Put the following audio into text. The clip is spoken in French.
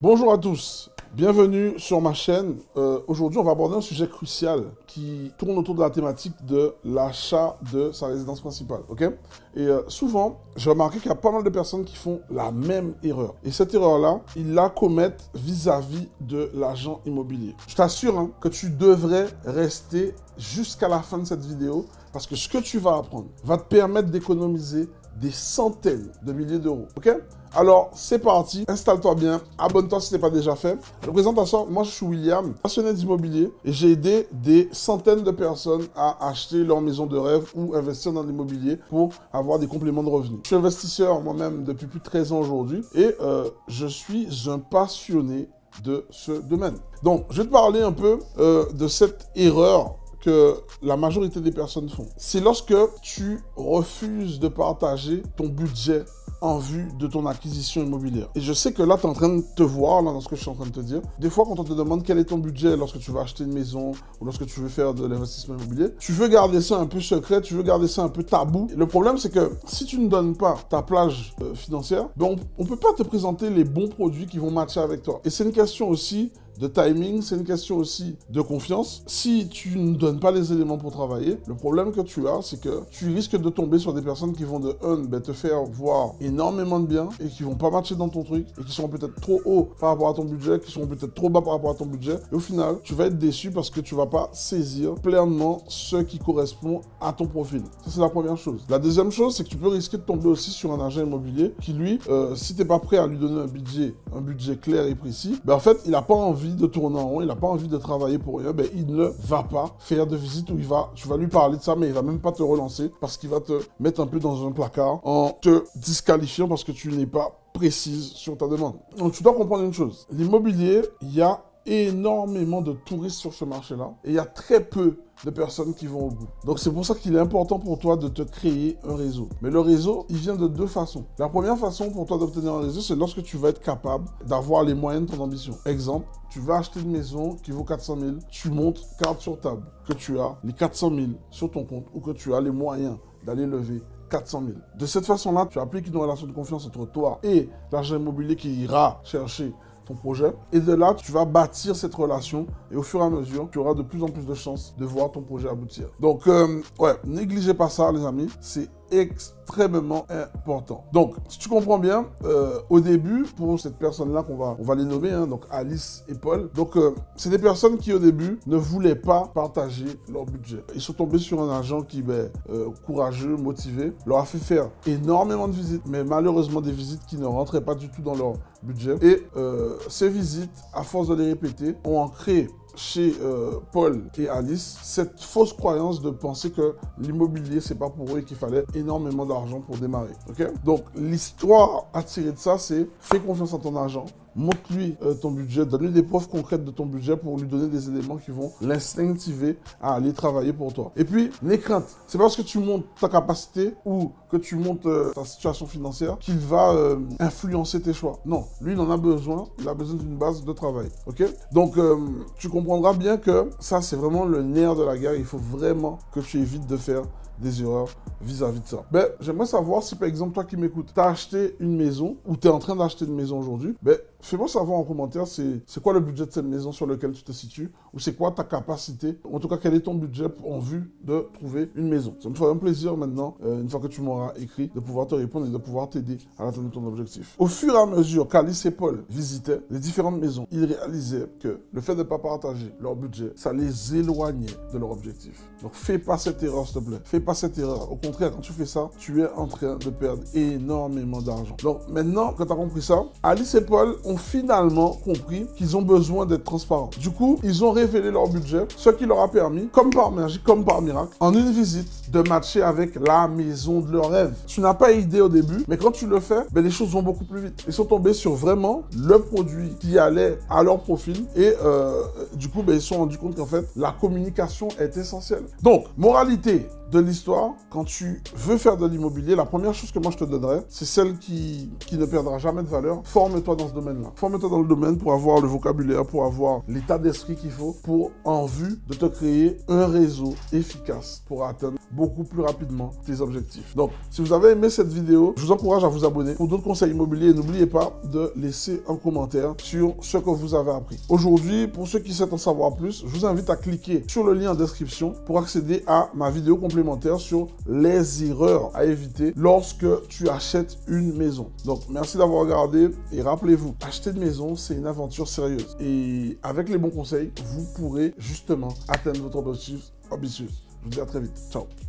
Bonjour à tous, bienvenue sur ma chaîne. Aujourd'hui, on va aborder un sujet crucial qui tourne autour de la thématique de l'achat de sa résidence principale, ok? Et souvent, j'ai remarqué qu'il y a pas mal de personnes qui font la même erreur. Et cette erreur-là, ils la commettent vis-à-vis de l'agent immobilier. Je t'assure hein, que tu devrais rester jusqu'à la fin de cette vidéo parce que ce que tu vas apprendre va te permettre d'économiser des centaines de milliers d'euros, ok? Alors, c'est parti, installe-toi bien, abonne-toi si ce n'est pas déjà fait. Je présente à ça, moi je suis William, passionné d'immobilier et j'ai aidé des centaines de personnes à acheter leur maison de rêve ou investir dans l'immobilier pour avoir des compléments de revenus. Je suis investisseur moi-même depuis plus de 13 ans aujourd'hui et je suis un passionné de ce domaine. Donc, je vais te parler un peu de cette erreur que la majorité des personnes font. C'est lorsque tu refuses de partager ton budget en vue de ton acquisition immobilière. Et je sais que là, tu es en train de te voir là, dans ce que je suis en train de te dire. Des fois, quand on te demande quel est ton budget lorsque tu vas acheter une maison ou lorsque tu veux faire de l'investissement immobilier, tu veux garder ça un peu secret, tu veux garder ça un peu tabou. Et le problème, c'est que si tu ne donnes pas ta plage financière, ben on ne peut pas te présenter les bons produits qui vont matcher avec toi. Et c'est une question aussi de timing, c'est une question aussi de confiance. Si tu ne donnes pas les éléments pour travailler, le problème que tu as, c'est que tu risques de tomber sur des personnes qui vont te faire voir énormément de bien et qui vont pas matcher dans ton truc et qui seront peut-être trop hauts par rapport à ton budget, qui seront peut-être trop bas par rapport à ton budget. Et au final, tu vas être déçu parce que tu vas pas saisir pleinement ce qui correspond à ton profil. Ça, c'est la première chose. La deuxième chose, c'est que tu peux risquer de tomber aussi sur un agent immobilier qui, lui, si tu n'es pas prêt à lui donner un budget clair et précis, ben en fait, il n'a pas envie de tourner en rond, il n'a pas envie de travailler pour rien, ben il ne va pas faire de visite où tu vas lui parler de ça, mais il va même pas te relancer parce qu'il va te mettre un peu dans un placard en te disqualifiant parce que tu n'es pas précise sur ta demande. Donc tu dois comprendre une chose, l'immobilier, il y a énormément de touristes sur ce marché-là et il y a très peu de personnes qui vont au bout. Donc c'est pour ça qu'il est important pour toi de te créer un réseau. Mais le réseau, il vient de deux façons. La première façon pour toi d'obtenir un réseau, c'est lorsque tu vas être capable d'avoir les moyens de ton ambition. Exemple, tu vas acheter une maison qui vaut 400 000, tu montes carte sur table que tu as les 400 000 sur ton compte ou que tu as les moyens d'aller lever 400 000. De cette façon-là, tu appliques une relation de confiance entre toi et l'agent immobilier qui ira chercher ton projet. Et de là, tu vas bâtir cette relation et au fur et à mesure, tu auras de plus en plus de chances de voir ton projet aboutir. Donc, ouais, négligez pas ça, les amis. C'est extrêmement important. Donc, si tu comprends bien, au début, pour cette personne-là on va les nommer, hein, donc Alice et Paul, donc c'est des personnes qui au début ne voulaient pas partager leur budget. Ils sont tombés sur un agent qui est courageux, motivé, leur a fait faire énormément de visites, mais malheureusement des visites qui ne rentraient pas du tout dans leur budget. Et ces visites, à force de les répéter, ont ancré chez Paul et Alice cette fausse croyance de penser que l'immobilier c'est pas pour eux et qu'il fallait énormément d'argent pour démarrer. Ok? Donc l'histoire à tirer de ça, c'est fais confiance à ton agent, montre-lui ton budget, donne-lui des preuves concrètes de ton budget pour lui donner des éléments qui vont l'instinctiver à aller travailler pour toi. Et puis, n'aie crainte. C'est parce que tu montes ta capacité ou que tu montes ta situation financière qu'il va influencer tes choix. Non, lui, il en a besoin. Il a besoin d'une base de travail. Ok? Donc, tu comprendras bien que ça, c'est vraiment le nerf de la guerre. Il faut vraiment que tu évites de faire des erreurs vis-à-vis de ça. Ben, j'aimerais savoir si, par exemple, toi qui m'écoutes, tu as acheté une maison ou tu es en train d'acheter une maison aujourd'hui, ben, fais-moi savoir en commentaire c'est quoi le budget de cette maison sur lequel tu te situes ou c'est quoi ta capacité, en tout cas, quel est ton budget en vue de trouver une maison. Ça me ferait un plaisir maintenant, une fois que tu m'auras écrit, de pouvoir te répondre et de pouvoir t'aider à atteindre ton objectif. Au fur et à mesure qu'Alice et Paul visitaient les différentes maisons, ils réalisaient que le fait de ne pas partager leur budget, ça les éloignait de leur objectif. Donc, fais pas cette erreur, s'il te plaît. Fais pas cette erreur. Au contraire, quand tu fais ça, tu es en train de perdre énormément d'argent. Donc, maintenant que tu as compris ça, Alice et Paul ont finalement compris qu'ils ont besoin d'être transparents. Du coup, ils ont révélé leur budget, ce qui leur a permis, comme par magie, comme par miracle, en une visite, de matcher avec la maison de leur rêve. Tu n'as pas idée au début, mais quand tu le fais, ben, les choses vont beaucoup plus vite. Ils sont tombés sur vraiment le produit qui allait à leur profil et du coup, ben, ils se sont rendus compte qu'en fait, la communication est essentielle. Donc, moralité, de l'histoire, quand tu veux faire de l'immobilier, la première chose que moi je te donnerais, c'est celle qui ne perdra jamais de valeur. Forme-toi dans ce domaine-là. Forme-toi dans le domaine pour avoir le vocabulaire, pour avoir l'état d'esprit qu'il faut, pour en vue de te créer un réseau efficace pour atteindre beaucoup plus rapidement tes objectifs. Donc, si vous avez aimé cette vidéo, je vous encourage à vous abonner pour d'autres conseils immobiliers et n'oubliez pas de laisser un commentaire sur ce que vous avez appris. Aujourd'hui, pour ceux qui souhaitent en savoir plus, je vous invite à cliquer sur le lien en description pour accéder à ma vidéo complémentaire sur les erreurs à éviter lorsque tu achètes une maison. Donc, merci d'avoir regardé et rappelez-vous, acheter une maison, c'est une aventure sérieuse. Et avec les bons conseils, vous pourrez justement atteindre votre objectif ambitieux. Je vous dis à très vite. Ciao.